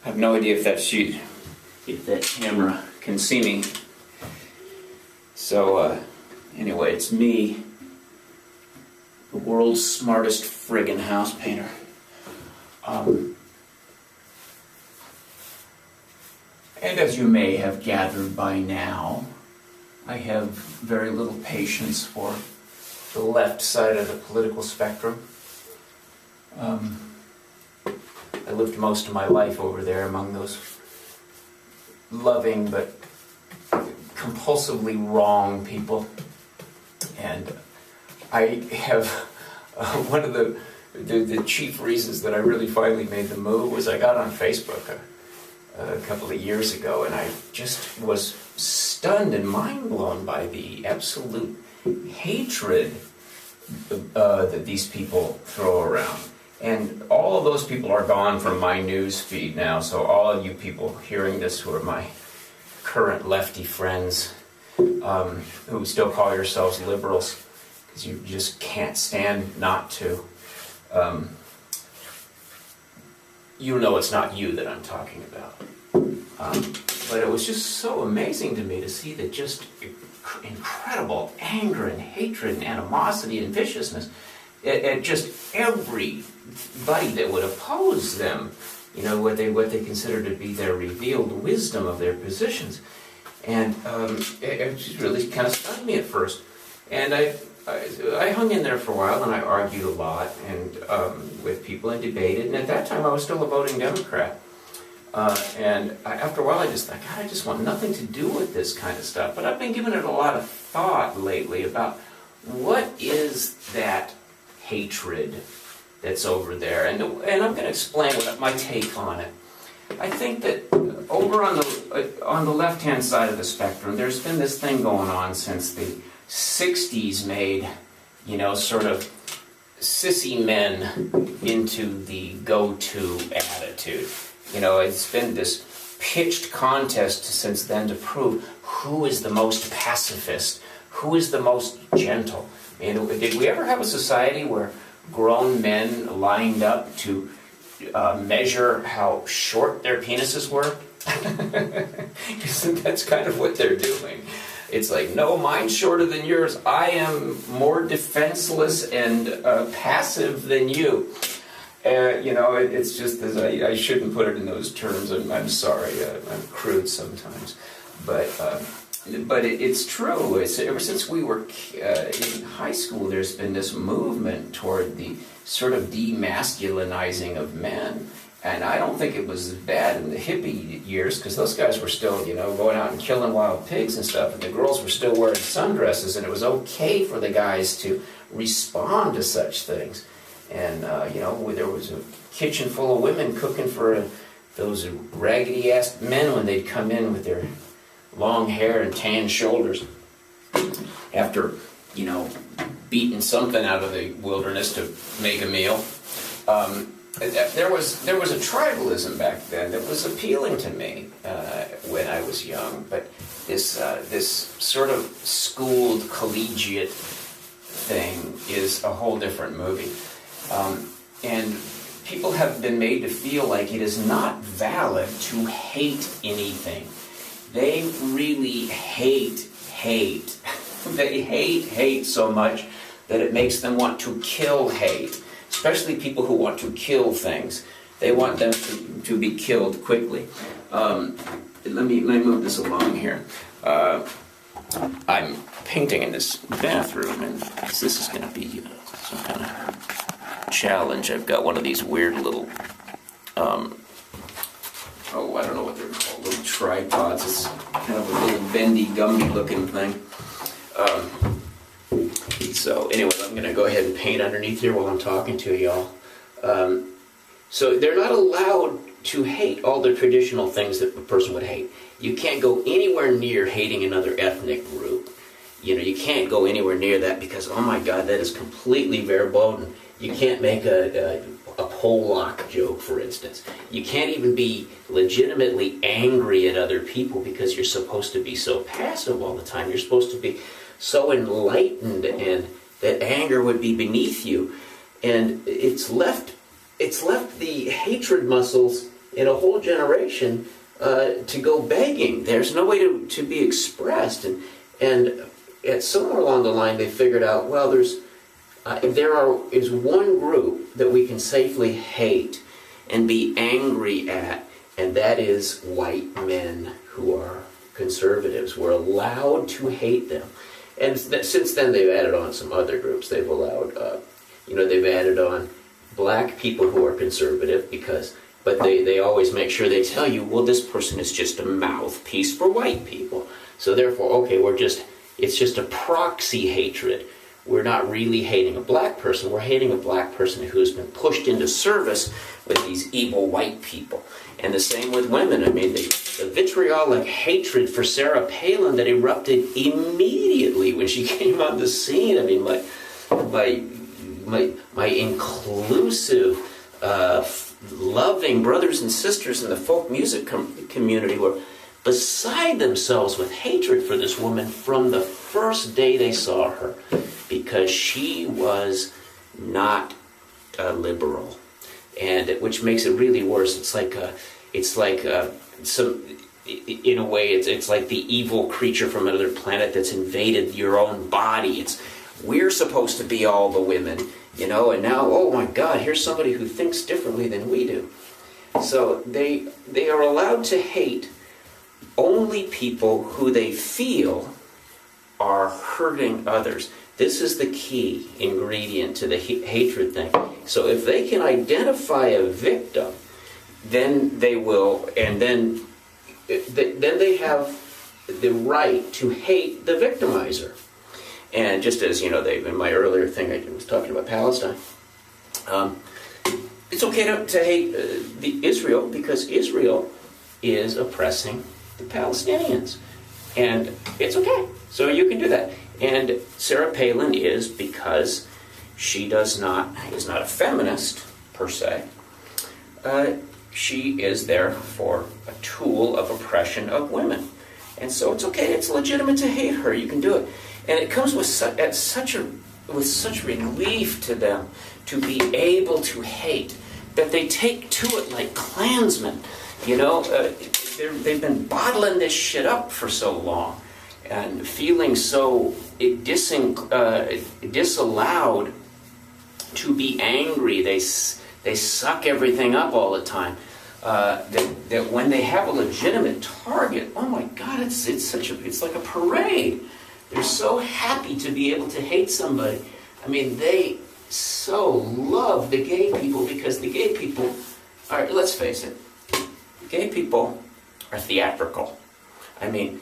I have no idea if that camera can see me. So, anyway, it's me, the world's smartest friggin' house painter. And as you may have gathered by now, I have very little patience for the left side of the political spectrum. I lived most of my life over there among those loving but compulsively wrong people. And I have one of the chief reasons that I really finally made the move was I got on Facebook a couple of years ago, and I just was stunned and mind blown by the absolute hatred that these people throw around. And all of those people are gone from my news feed now, so all of you people hearing this who are my current lefty friends, who still call yourselves liberals, because you just can't stand not to, you know it's not you that I'm talking about. But it was just so amazing to me to see that just incredible anger and hatred and animosity and viciousness at just everybody that would oppose them, you know, what they consider to be their revealed wisdom of their positions. And it just really kind of stunned me at first. And I hung in there for a while, and I argued a lot and with people and debated. And at that time, I was still a voting Democrat. After a while, I just thought, God, I just want nothing to do with this kind of stuff. But I've been giving it a lot of thought lately about what is that hatred that's over there. And I'm going to explain my take on it. I think that over on the left-hand side of the spectrum, there's been this thing going on since the 60s made, you know, sort of sissy men into the go-to attitude. You know, it's been this pitched contest since then to prove who is the most pacifist, who is the most gentle. I mean, did we ever have a society where grown men lined up to measure how short their penises were? That's kind of what they're doing. It's like, no, mine's shorter than yours. I am more defenseless and passive than you. You know, it's just, as I shouldn't put it in those terms. I'm sorry, I'm crude sometimes. But it's true. Ever since we were in high school, there's been this movement toward the sort of demasculinizing of men. And I don't think it was as bad in the hippie years, because those guys were still, you know, going out and killing wild pigs and stuff, and the girls were still wearing sundresses, and it was okay for the guys to respond to such things. And, you know, there was a kitchen full of women cooking for those raggedy-ass men when they'd come in with their long hair and tan shoulders after, you know, beating something out of the wilderness to make a meal. There was a tribalism back then that was appealing to me when I was young, but this sort of schooled collegiate thing is a whole different movie. And people have been made to feel like it is not valid to hate anything. They really hate. They hate so much that it makes them want to kill hate. Especially people who want to kill things. They want them to be killed quickly. Let me move this along here. I'm painting in this bathroom, and this is going to be some kind of challenge. I've got one of these weird little, I don't know what they're called, little tripods. It's kind of a little bendy, gummy looking thing. So anyway, I'm going to go ahead and paint underneath here while I'm talking to y'all. So they're not allowed to hate all the traditional things that a person would hate. You can't go anywhere near hating another ethnic group. You know, you can't go anywhere near that because, oh my God, that is completely verboten. You can't make a Pollock joke, for instance. You can't even be legitimately angry at other people because you're supposed to be so passive all the time. You're supposed to be so enlightened, and that anger would be beneath you. And it's left the hatred muscles in a whole generation to go begging. There's no way to be expressed. And at somewhere along the line, they figured out, well, there is one group that we can safely hate and be angry at, and that is white men who are conservatives. We're allowed to hate them. And since then, they've added on some other groups. They've allowed, they've added on black people who are conservative but they always make sure they tell you, well, this person is just a mouthpiece for white people. So therefore, okay, it's just a proxy hatred. We're not really hating a black person. We're hating a black person who's been pushed into service with these evil white people. And the same with women. I mean, the vitriolic hatred for Sarah Palin that erupted immediately when she came on the scene. I mean, my inclusive, loving brothers and sisters in the folk music community were beside themselves with hatred for this woman from the first day they saw her, because she was not a liberal, and which makes it really worse. It's like in a way, it's like the evil creature from another planet that's invaded your own body. We're supposed to be all the women, and now, oh my God, here's somebody who thinks differently than we do. So they are allowed to hate only people who they feel are hurting others. This is the key ingredient to the hatred thing. So if they can identify a victim, then they will, and then they have the right to hate the victimizer. And just as, in my earlier thing, I was talking about Palestine. It's okay to hate Israel, because Israel is oppressing the Palestinians. And it's okay. So you can do that. And Sarah Palin is, because she is not a feminist, per se. She is therefore a tool of oppression of women. And so it's okay, it's legitimate to hate her, you can do it. And it comes with such relief to them to be able to hate, that they take to it like Klansmen. They've been bottling this shit up for so long, and feeling so disallowed to be angry. They suck everything up all the time. That when they have a legitimate target, oh my God, it's like a parade. They're so happy to be able to hate somebody. I mean, they so love the gay people, because the gay people are, let's face it, gay people are theatrical. I mean,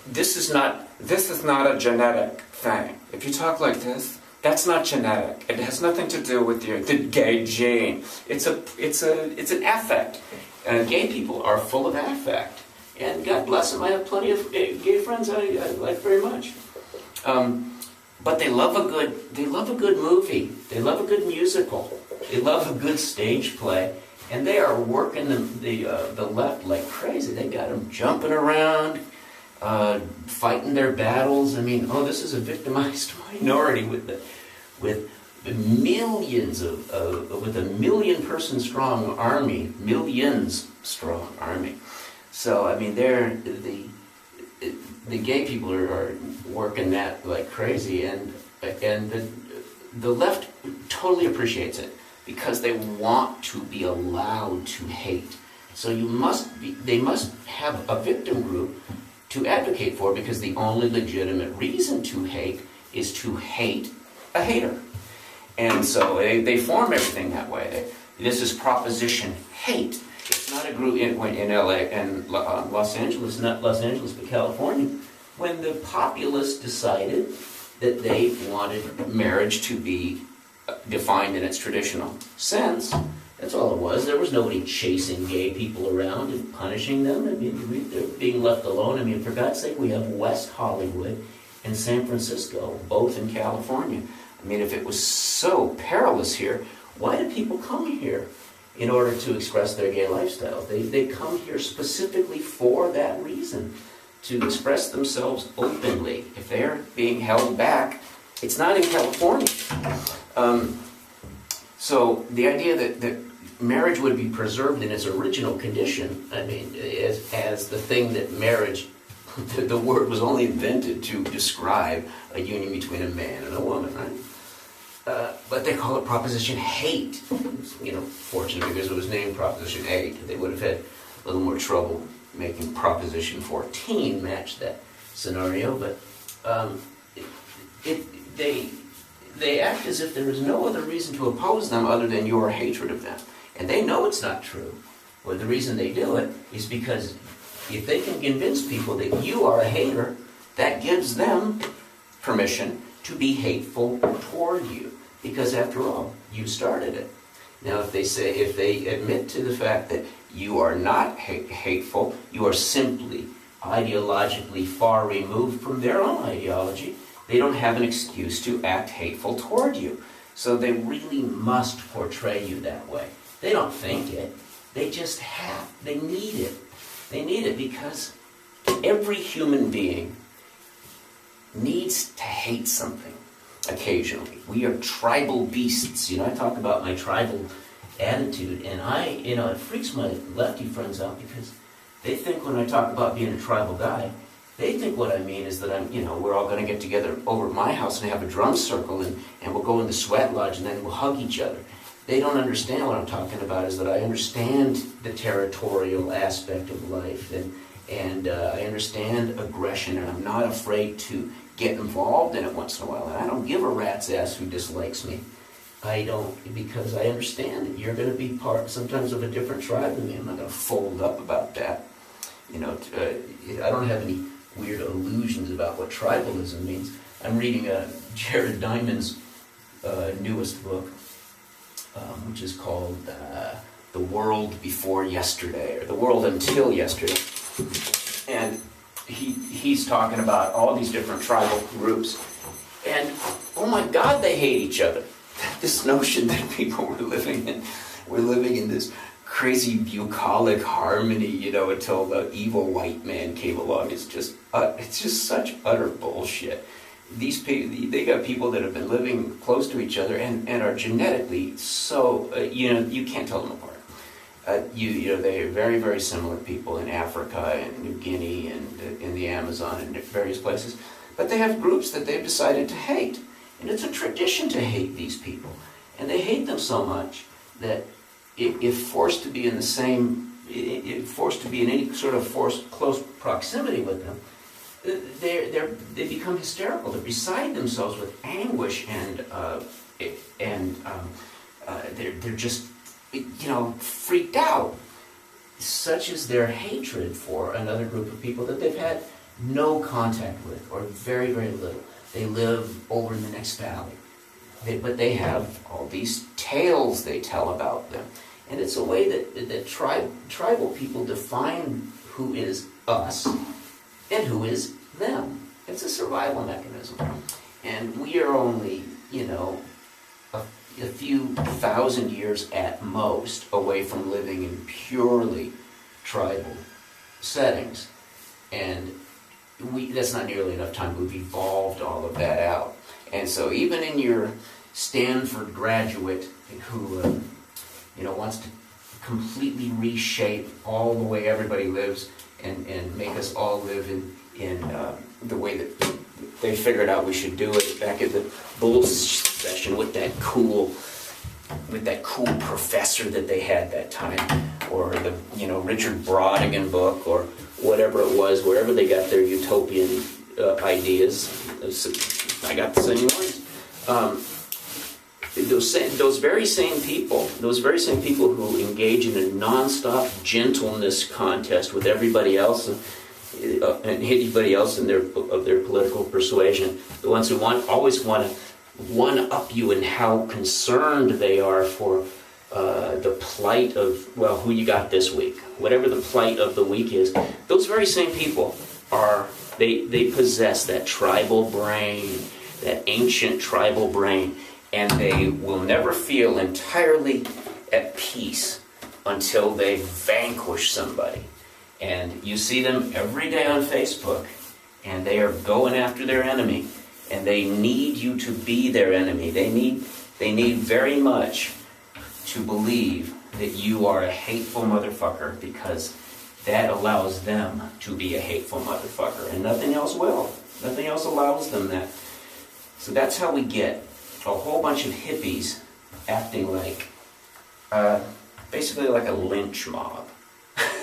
this is not a genetic thing. If you talk like this, that's not genetic. It has nothing to do with the gay gene. It's an affect. Gay people are full of affect, and God bless them. I have plenty of gay friends I like very much. But they love a good movie. They love a good musical. They love a good stage play, and they are working the left like crazy. They got them jumping around, fighting their battles. I mean, this is a victimized minority with millions with a million-person strong army, millions strong army. So I mean, the gay people are working that like crazy, and the left totally appreciates it, because they want to be allowed to hate. So they must have a victim group to advocate for, because the only legitimate reason to hate is to hate a hater. And so they form everything that way. This is Proposition Hate. It's not a group in LA and Los Angeles, not Los Angeles, but California, when the populace decided that they wanted marriage to be defined in its traditional sense. That's all it was. There was nobody chasing gay people around and punishing them. I mean, they're being left alone. I mean, for God's sake, we have West Hollywood and San Francisco, both in California. I mean, if it was so perilous here, why do people come here in order to express their gay lifestyles? They come here specifically for that reason, to express themselves openly. If they're being held back, it's not in California. So the idea that marriage would be preserved in its original condition, I mean, as the thing that marriage, the word was only invented to describe a union between a man and a woman, right? But they call it Proposition 8. Fortunately, because it was named Proposition 8, they would have had a little more trouble making Proposition 14 match that scenario. But they act as if there is no other reason to oppose them other than your hatred of them. And they know it's not true. Well, the reason they do it is because if they can convince people that you are a hater, that gives them permission to be hateful toward you. Because after all, you started it. Now, if they admit to the fact that you are not hateful, you are simply ideologically far removed from their own ideology, they don't have an excuse to act hateful toward you. So they really must portray you that way. They don't think it. They just have. They need it. They need it because every human being needs to hate something occasionally. We are tribal beasts. I talk about my tribal attitude, and it freaks my lefty friends out because they think when I talk about being a tribal guy, they think what I mean is that we're all going to get together over at my house and have a drum circle and we'll go in the sweat lodge and then we'll hug each other. They don't understand what I'm talking about is that I understand the territorial aspect of life and I understand aggression, and I'm not afraid to get involved in it once in a while. And I don't give a rat's ass who dislikes me. I don't, because I understand that you're going to be part sometimes of a different tribe than me. I'm not going to fold up about that. I don't have any weird illusions about what tribalism means. I'm reading Jared Diamond's newest book, which is called The World Before Yesterday, or The World Until Yesterday. And he's talking about all these different tribal groups. And, oh my God, they hate each other. This notion that people were living in this crazy bucolic harmony, until the evil white man came along. It's just such utter bullshit. These people, they got people that have been living close to each other and are genetically so, you can't tell them apart. They are very, very similar people in Africa and New Guinea and in the Amazon and various places. But they have groups that they've decided to hate. And it's a tradition to hate these people. And they hate them so much that if forced to be in any sort of close proximity with them, they become hysterical. They're beside themselves with anguish and they're just freaked out. Such is their hatred for another group of people that they've had no contact with, or very, very little. They live over in the next valley. But they have all these tales they tell about them. And it's a way that tribal people define who is us and who is them. It's a survival mechanism. And we are only, a few thousand years at most away from living in purely tribal settings. And that's not nearly enough time. We've evolved all of that out. And so even in your Stanford graduate who wants to completely reshape all the way everybody lives and make us all live in the way that they figured out we should do it back at the Bulls session with that cool professor that they had that time, or the Richard Brodigan book, or whatever it was, wherever they got their utopian ideas. I got the same ones. Those very same people who engage in a nonstop gentleness contest with everybody else and anybody else of their political persuasion, the ones who always want to one-up you in how concerned they are for the plight of, who you got this week, whatever the plight of the week is. Those very same people they possess that tribal brain, that ancient tribal brain, and they will never feel entirely at peace until they vanquish somebody. And you see them every day on Facebook, and they are going after their enemy, and they need you to be their enemy. They need very much to believe that you are a hateful motherfucker, because that allows them to be a hateful motherfucker, and nothing else will. Nothing else allows them that. So that's how we get a whole bunch of hippies acting like, basically like a lynch mob.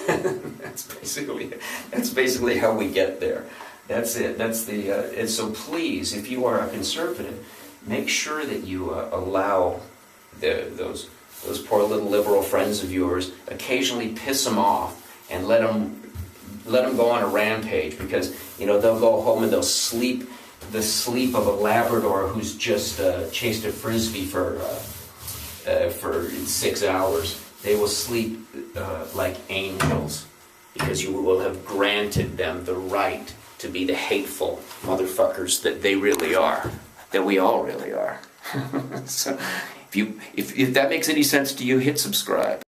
That's basically how we get there. That's it. That's the. And so please, if you are a conservative, make sure that you allow those poor little liberal friends of yours, occasionally piss them off and let them go on a rampage, because they'll go home and they'll sleep the sleep of a Labrador who's just chased a frisbee for 6 hours. They will sleep like angels, because you will have granted them the right to be the hateful motherfuckers that they really are, that we all really are. So if that makes any sense to you, hit subscribe.